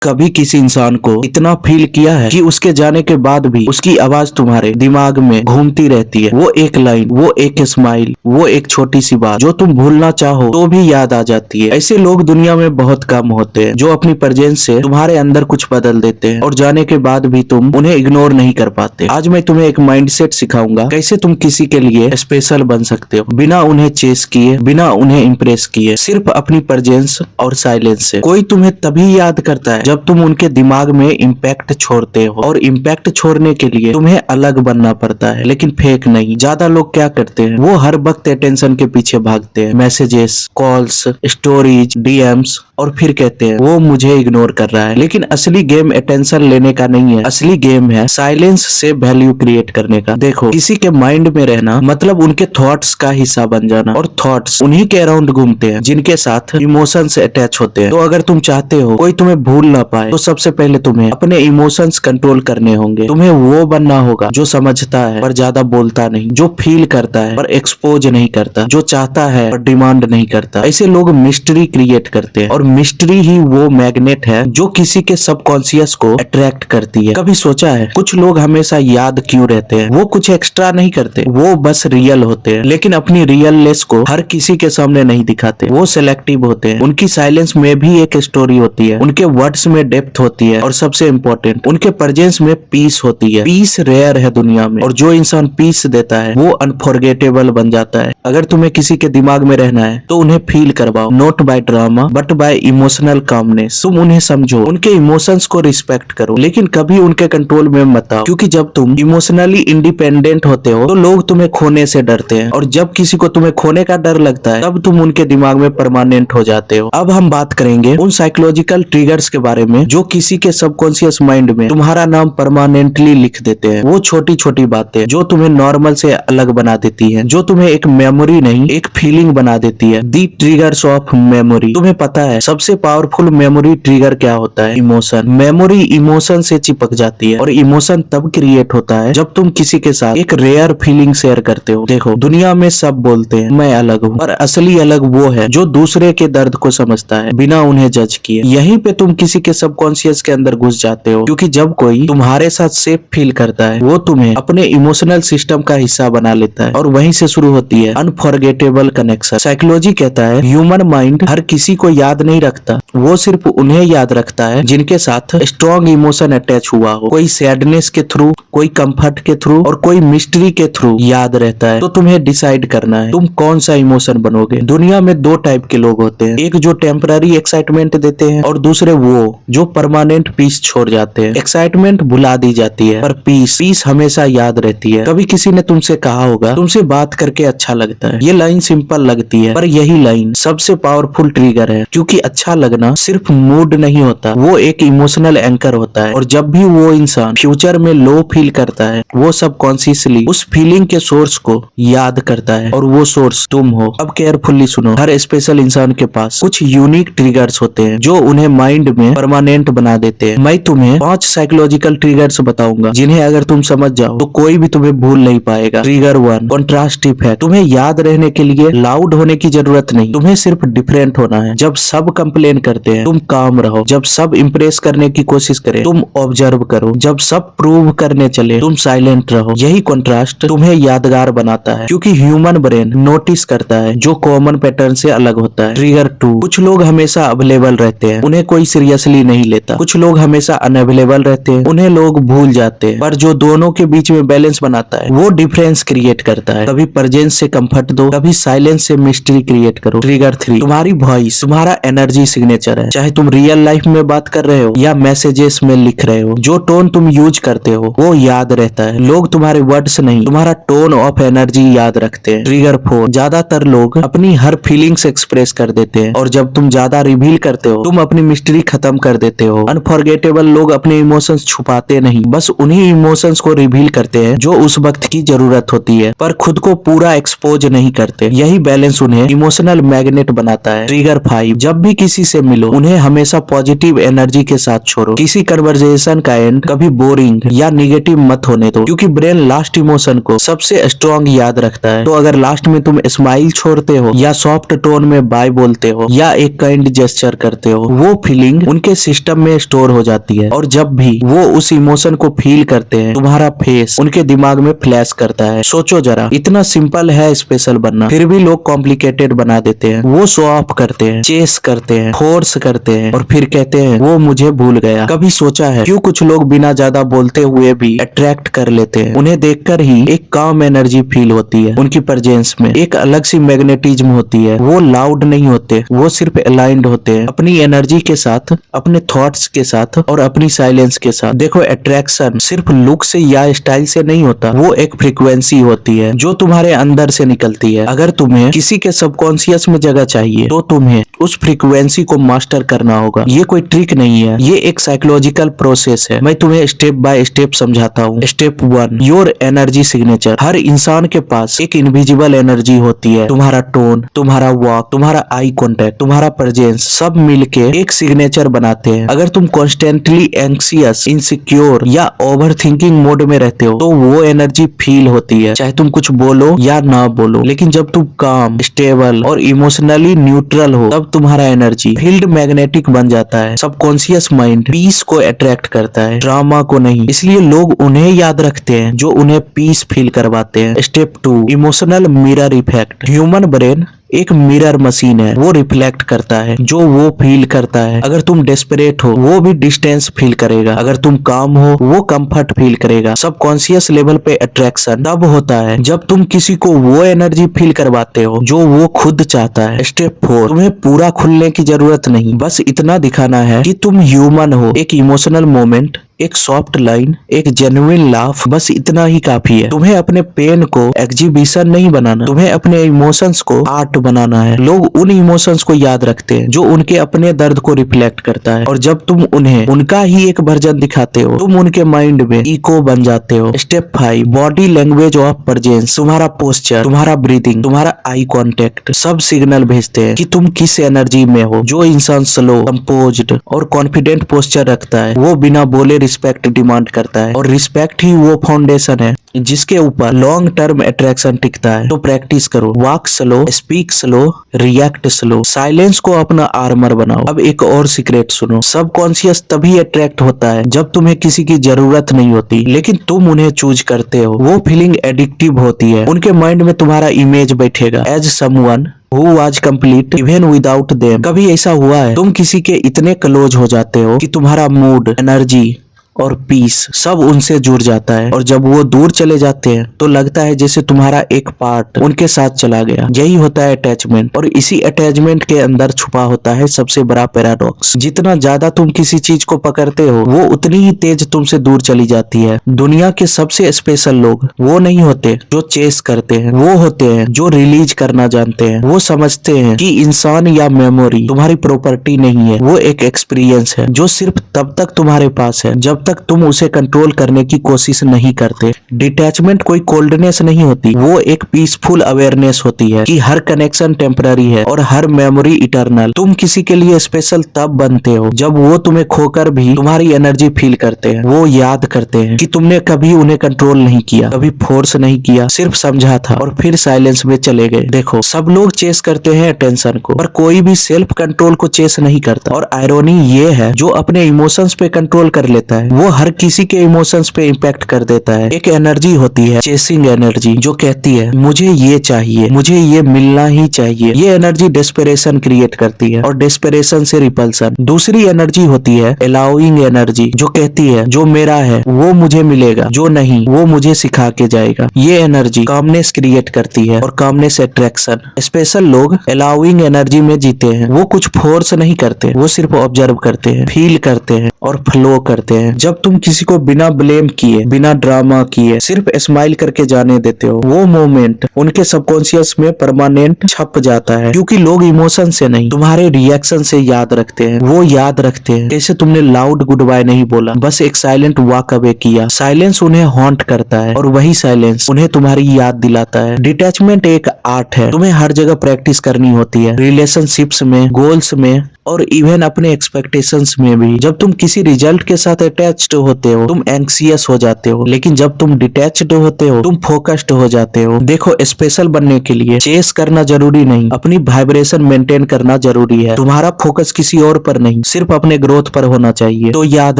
कभी किसी इंसान को इतना फील किया है कि उसके जाने के बाद भी उसकी आवाज तुम्हारे दिमाग में घूमती रहती है? वो एक लाइन, वो एक स्माइल, वो एक छोटी सी बात जो तुम भूलना चाहो तो भी याद आ जाती है। ऐसे लोग दुनिया में बहुत कम होते हैं जो अपनी प्रेजेंस से तुम्हारे अंदर कुछ बदल देते हैं और जाने के बाद भी तुम उन्हें इग्नोर नहीं कर पाते। आज मैं तुम्हें एक माइंडसेट सिखाऊंगा कैसे तुम किसी के लिए स्पेशल बन सकते हो बिना उन्हें चेस किए, बिना उन्हें इम्प्रेस किए, सिर्फ अपनी प्रेजेंस और साइलेंस से। कोई तुम्हें तभी याद करता है जब तुम उनके दिमाग में इम्पैक्ट छोड़ते हो, और इम्पैक्ट छोड़ने के लिए तुम्हें अलग बनना पड़ता है, लेकिन फेक नहीं। ज्यादा लोग क्या करते हैं, वो हर वक्त अटेंशन के पीछे भागते हैं, मैसेजेस, कॉल्स, स्टोरीज, डीएम्स, और फिर कहते हैं वो मुझे इग्नोर कर रहा है। लेकिन असली गेम अटेंशन लेने का नहीं है, असली गेम है साइलेंस से वैल्यू क्रिएट करने का। देखो, किसी के माइंड में रहना मतलब उनके थॉट्स का हिस्सा बन जाना, और थॉट्स उन्हीं के अराउंड घूमते हैं जिनके साथ इमोशंस अटैच होते हैं। तो अगर तुम चाहते हो कोई तुम्हें भूल ना पाए तो सबसे पहले तुम्हें अपने इमोशंस कंट्रोल करने होंगे। तुम्हें वो बनना होगा जो समझता है पर ज्यादा बोलता नहीं, जो फील करता है पर एक्सपोज नहीं करता, जो चाहता है पर डिमांड नहीं करता। ऐसे लोग मिस्ट्री क्रिएट करते हैं, और मिस्ट्री ही वो मैग्नेट है जो किसी के सबकॉन्शियस को अट्रैक्ट करती है। कभी सोचा है कुछ लोग हमेशा याद क्यों रहते हैं? वो कुछ एक्स्ट्रा नहीं करते, वो बस रियल होते हैं, लेकिन अपनी रियलनेस को हर किसी के सामने नहीं दिखाते। वो सिलेक्टिव होते हैं, उनकी साइलेंस में भी एक स्टोरी होती है, उनके वर्ड्स में डेप्थ होती है, और सबसे इम्पोर्टेंट उनके प्रेजेंस में पीस होती है। पीस रेयर है दुनिया में, और जो इंसान पीस देता है वो अनफॉरगेटेबल बन जाता है। अगर तुम्हें किसी के दिमाग में रहना है तो उन्हें फील करवाओ, not by drama but by emotional calmness. तुम उन्हें समझो, उनके इमोशंस को रिस्पेक्ट करो, लेकिन कभी उनके कंट्रोल में मत आओ, क्योंकि जब तुम इमोशनली इंडिपेंडेंट होते हो तो लोग तुम्हें खोने से डरते हैं, और जब किसी को तुम्हें खोने का डर लगता है तब तुम उनके दिमाग में परमानेंट हो जाते हो। अब हम बात करेंगे उन साइकोलॉजिकल ट्रिगर्स के बारे में जो किसी के सबकॉन्शियस माइंड में तुम्हारा नाम परमानेंटली लिख देते हैं। वो छोटी छोटी बातें जो तुम्हें नॉर्मल से अलग बना देती है, जो तुम्हें एक मेमोरी नहीं एक फीलिंग बना देती है। दी ट्रिगर्स ऑफ मेमोरी। तुम्हें पता है सबसे पावरफुल मेमोरी ट्रिगर क्या होता है? इमोशन। मेमोरी इमोशन से चिपक जाती है, और इमोशन तब क्रिएट होता है जब तुम किसी के साथ एक रेयर फीलिंग शेयर करते हो। देखो, दुनिया में सब बोलते हैं मैं अलग हूँ, पर असली अलग वो है जो दूसरे के दर्द को समझता है बिना उन्हें जज किए। यहीं पे तुम किसी के सबकॉन्शियस के अंदर घुस जाते हो, क्योंकि जब कोई तुम्हारे साथ सेफ फील करता है वो तुम्हें अपने इमोशनल सिस्टम का हिस्सा बना लेता है, और वहीं से शुरू होती है अनफॉरगेटेबल कनेक्शन। साइकोलॉजी कहता है ह्यूमन माइंड हर किसी को याद नहीं रखता, वो सिर्फ उन्हें याद रखता है जिनके साथ स्ट्रॉन्ग इमोशन अटैच हुआ हो। कोई सैडनेस के थ्रू, कोई कंफर्ट के थ्रू, और कोई मिस्ट्री के थ्रू याद रहता है। तो तुम्हें डिसाइड करना है तुम कौन सा इमोशन बनोगे। दुनिया में दो टाइप के लोग होते हैं, एक जो टेम्पररी एक्साइटमेंट देते हैं, और दूसरे वो जो परमानेंट पीस छोड़ जाते हैं। एक्साइटमेंट भुला दी जाती है, पर पीस हमेशा याद रहती है। कभी किसी ने तुमसे कहा होगा तुमसे बात करके अच्छा लगता है। ये लाइन सिंपल लगती है, पर यही लाइन सबसे पावरफुल ट्रिगर है, क्योंकि अच्छा लगना सिर्फ मूड नहीं होता, वो एक इमोशनल एंकर होता है। और जब भी वो इंसान फ्यूचर में लो फील करता है वो सबकॉन्शियसली उस फीलिंग के सोर्स को याद करता है, और वो सोर्स तुम हो। अब केयरफुली सुनो, हर स्पेशल इंसान के पास कुछ यूनिक ट्रिगर्स होते हैं जो उन्हें माइंड में परमानेंट बना देते हैं। मैं तुम्हें 5 साइकोलॉजिकल ट्रिगर्स बताऊंगा जिन्हें अगर तुम समझ जाओ तो कोई भी तुम्हें भूल नहीं पाएगा। ट्रिगर 1, कॉन्ट्रास्टिव है। तुम्हें याद रहने के लिए लाउड होने की जरूरत नहीं, तुम्हें सिर्फ डिफरेंट होना है। जब सब कंप्लेन करते हैं तुम काम रहो, जब सब इम्प्रेस करने की कोशिश करें तुम ऑब्जर्व करो, जब सब प्रूव करने चले तुम साइलेंट रहो। यही कॉन्ट्रास्ट तुम्हें यादगार बनाता है, क्योंकि ह्यूमन ब्रेन नोटिस करता है जो कॉमन पैटर्न से अलग होता है। ट्रिगर 2, कुछ लोग हमेशा अवेलेबल रहते हैं, उन्हें कोई सीरियसली नहीं लेता। कुछ लोग हमेशा अनअवेलेबल रहते हैं, उन्हें लोग भूल जाते हैं। पर जो दोनों के बीच में बैलेंस बनाता है वो डिफरेंस क्रिएट करता है। कभी प्रेजेंस से कंफर्ट दो, कभी साइलेंस से मिस्ट्री क्रिएट करो। ट्रिगर 3, तुम्हारी वॉइस तुम्हारा एनर्जी सिग्नेचर है। चाहे तुम रियल लाइफ में बात कर रहे हो या मैसेजेस में लिख रहे हो, जो टोन तुम यूज करते हो वो याद रहता है। लोग तुम्हारे वर्ड्स नहीं, तुम्हारा टोन ऑफ एनर्जी याद रखते हैं। ट्रिगर 4, ज्यादातर लोग अपनी हर फीलिंग्स एक्सप्रेस कर देते हैं, और जब तुम ज्यादा रिवील करते हो तुम अपनी मिस्ट्री खत्म कर देते हो। अनफॉरगेटेबल लोग अपने इमोशंस छुपाते नहीं, बस उन्हीं इमोशंस को रिवील करते हैं जो उस वक्त की जरूरत होती है, पर खुद को पूरा एक्सपोज नहीं करते। यही बैलेंस उन्हें इमोशनल मैग्नेट बनाता है। ट्रिगर 5, जब भी किसी से मिलो उन्हें हमेशा पॉजिटिव एनर्जी के साथ छोड़ो। किसी कन्वर्सेशन का एंड कभी बोरिंग या निगेटिव मत होने दो, क्योंकि ब्रेन लास्ट इमोशन को सबसे स्ट्रॉन्ग याद रखता है। तो अगर लास्ट में तुम स्माइल छोड़ते हो, या सॉफ्ट टोन में बाय बोलते हो, या एक काइंड जेस्चर करते हो, वो फीलिंग उनके उनके सिस्टम में स्टोर हो जाती है, और जब भी वो उस इमोशन को फील करते हैं तुम्हारा फेस उनके दिमाग में फ्लैश करता है। सोचो जरा, इतना सिंपल है स्पेशल बनना, फिर भी लोग कॉम्प्लिकेटेड बना देते हैं। वो शो ऑफ करते हैं, चेस करते हैं, फोर्स करते हैं और फिर कहते हैं वो मुझे भूल गया। कभी सोचा है क्यों कुछ लोग बिना ज्यादा बोलते हुए भी अट्रैक्ट कर लेते हैं? उन्हें देखकर ही एक काम एनर्जी फील होती है, उनकी प्रेजेंस में एक अलग सी मैग्नेटिज्म होती है। वो लाउड नहीं होते, वो सिर्फ अलाइंड होते हैं अपनी एनर्जी के साथ, अपने थॉट्स के साथ और अपनी साइलेंस के साथ। देखो, अट्रैक्शन सिर्फ लुक से या स्टाइल से नहीं होता, वो एक फ्रीक्वेंसी होती है जो तुम्हारे अंदर से निकलती है। अगर तुम्हें किसी के सबकॉन्शियस में जगह चाहिए तो तुम्हें उस फ्रीक्वेंसी को मास्टर करना होगा। ये कोई ट्रिक नहीं है, ये एक साइकोलॉजिकल प्रोसेस है। मैं तुम्हें स्टेप बाय स्टेप समझाता हूँ। Step 1, your energy signature. हर इंसान के पास एक इनविजिबल एनर्जी होती है। तुम्हारा टोन, तुम्हारा वॉक, तुम्हारा आई कॉन्टेक्ट, तुम्हारा प्रेजेंस, सब मिलके एक सिग्नेचर बनाते हैं। अगर तुम कॉन्स्टेंटली एंक्सियस, इनसिक्योर या ओवर थिंकिंग मोड में रहते हो तो वो एनर्जी फील होती है, चाहे तुम कुछ बोलो या ना बोलो। लेकिन जब तुम काम, स्टेबल और इमोशनली न्यूट्रल हो तब तुम्हारा एनर्जी फील्ड मैग्नेटिक बन जाता है। सबकॉन्शियस माइंड पीस को अट्रैक्ट करता है, ड्रामा को नहीं। इसलिए लोग उन्हें याद रखते हैं जो उन्हें पीस फील करवाते हैं। Step 2, emotional mirror effect. Human brain एक मिरर मशीन है, वो रिफ्लेक्ट करता है जो वो फील करता है। अगर तुम डेस्परेट हो वो भी डिस्टेंस फील करेगा, अगर तुम काम हो वो कंफर्ट फील करेगा। सबकॉन्शियस लेवल पे अट्रैक्शन तब होता है जब तुम किसी को वो एनर्जी फील करवाते हो जो वो खुद चाहता है। स्टेप 4, तुम्हें पूरा खुलने की जरूरत नहीं, बस इतना दिखाना है कि तुम ह्यूमन हो। एक इमोशनल मोमेंट, एक सॉफ्ट लाइन, एक जेन्युइन लाफ, बस इतना ही काफी है। तुम्हें अपने पेन को एग्जीबिशन नहीं बनाना, तुम्हें अपने इमोशंस को आर्ट बनाना है। लोग उन इमोशंस को याद रखते हैं जो उनके अपने दर्द को रिफ्लेक्ट करता है, और जब तुम उन्हें उनका ही एक वर्जन दिखाते हो तुम उनके माइंड में इको बन जाते हो। Step 5, body language of presence. तुम्हारा पोस्चर, तुम्हारा ब्रीदिंग, तुम्हारा आई कॉन्टेक्ट सब सिग्नल भेजते हैं कि तुम किस एनर्जी में हो। जो इंसान स्लो, कंपोज्ड और कॉन्फिडेंट पोस्चर रखता है वो बिना बोले रिस्पेक्ट डिमांड करता है, और रिस्पेक्ट ही वो फाउंडेशन है जिसके ऊपर लॉन्ग टर्म अट्रैक्शन टिकता है। तो प्रैक्टिस करो, walk slow, speak slow, react slow, silence को अपना आर्मर बनाओ। अब एक और सीक्रेट सुनो, सबकॉन्शियस तभी अट्रैक्ट होता है जब तुम्हें किसी की जरूरत नहीं होती लेकिन तुम उन्हें चूज करते हो। वो फीलिंग एडिक्टिव होती है, उनके माइंड में तुम्हारा इमेज बैठेगा as someone who was complete even without them। कभी ऐसा हुआ है तुम किसी के इतने क्लोज हो जाते हो कि तुम्हारा मूड, एनर्जी और पीस सब उनसे जुड़ जाता है, और जब वो दूर चले जाते हैं तो लगता है जैसे तुम्हारा एक पार्ट उनके साथ चला गया। यही होता है अटैचमेंट, और इसी अटैचमेंट के अंदर छुपा होता है सबसे बड़ा पैराडॉक्स। जितना ज्यादा तुम किसी चीज को पकड़ते हो वो उतनी ही तेज तुमसे दूर चली जाती है। दुनिया के सबसे स्पेशल लोग वो नहीं होते जो चेस करते हैं, वो होते हैं जो रिलीज करना जानते हैं। वो समझते हैं कि इंसान या मेमोरी तुम्हारी प्रॉपर्टी नहीं है, वो एक एक्सपीरियंस है जो सिर्फ तब तक तुम्हारे पास है जब तक तुम उसे कंट्रोल करने की कोशिश नहीं करते। डिटैचमेंट कोई कोल्डनेस नहीं होती, वो एक पीसफुल अवेयरनेस होती है कि हर कनेक्शन टेम्पररी है और हर मेमोरी इटर्नल। तुम किसी के लिए स्पेशल तब बनते हो जब वो तुम्हें खोकर भी तुम्हारी एनर्जी फील करते हैं। वो याद करते हैं कि तुमने कभी उन्हें कंट्रोल नहीं किया, कभी फोर्स नहीं किया, सिर्फ समझा था और फिर साइलेंस में चले गए। देखो, सब लोग चेस करते हैं अटेंशन को, पर कोई भी सेल्फ कंट्रोल को चेस नहीं करता। और आयरनी ये है, जो अपने इमोशंस पे कंट्रोल कर लेता है वो हर किसी के इमोशंस पे इम्पैक्ट कर देता है। एक एनर्जी होती है चेसिंग एनर्जी, जो कहती है मुझे ये चाहिए, मुझे ये मिलना ही चाहिए। ये एनर्जी डेस्परेशन क्रिएट करती है और डेस्परेशन से रिपल्सन। दूसरी एनर्जी होती है अलाउइंग एनर्जी, जो कहती है जो मेरा है वो मुझे मिलेगा, जो नहीं वो मुझे सिखा के जाएगा। ये एनर्जी कामनेस क्रिएट करती है और कामनेस अट्रैक्शन। स्पेशल लोग अलाउइंग एनर्जी में जीते हैं। वो कुछ फोर्स नहीं करते, वो सिर्फ ऑब्जर्व करते हैं, फील करते हैं और फ्लो करते हैं। जब तुम किसी को बिना ब्लेम किए, बिना ड्रामा किए सिर्फ स्माइल करके जाने देते हो, वो मोमेंट उनके सबकॉन्शियस में परमानेंट छप जाता है। क्योंकि लोग इमोशन से नहीं, तुम्हारे रिएक्शन से याद रखते हैं। वो याद रखते हैं कैसे तुमने लाउड गुड बाय नहीं बोला, बस एक साइलेंट वॉक अवे किया। साइलेंस उन्हें हॉन्ट करता है और वही साइलेंस उन्हें तुम्हारी याद दिलाता है। डिटैचमेंट एक आर्ट है, तुम्हें हर जगह प्रैक्टिस करनी होती है, रिलेशनशिप्स में, गोल्स में और इवन अपने एक्सपेक्टेशंस में भी। जब तुम किसी रिजल्ट के साथ अटैच अटैच्ड होते हो तुम एंक्सियस हो जाते हो, लेकिन जब तुम डिटैच्ड होते हो तुम फोकस्ड हो जाते हो। देखो, स्पेशल बनने के लिए चेस करना जरूरी नहीं, अपनी वाइब्रेशन मेंटेन करना जरूरी है। तुम्हारा फोकस किसी और पर नहीं, सिर्फ अपने ग्रोथ पर होना चाहिए। तो याद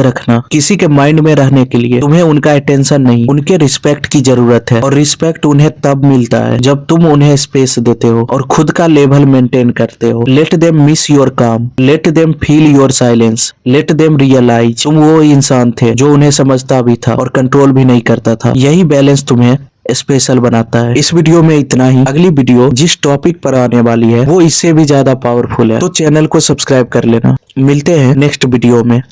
रखना, किसी के माइंड में रहने के लिए तुम्हें उनका अटेंशन नहीं, उनके रिस्पेक्ट की जरूरत है। और रिस्पेक्ट उन्हें तब मिलता है जब तुम उन्हें स्पेस देते हो और खुद का लेवल मेंटेन करते हो। Let them miss your calm, let them feel your silence, let them realize तुम वो इंसान थे जो उन्हें समझता भी था और कंट्रोल भी नहीं करता था। यही बैलेंस तुम्हें स्पेशल बनाता है। इस वीडियो में इतना ही। अगली वीडियो जिस टॉपिक पर आने वाली है वो इससे भी ज्यादा पावरफुल है, तो चैनल को सब्सक्राइब कर लेना। मिलते हैं नेक्स्ट वीडियो में।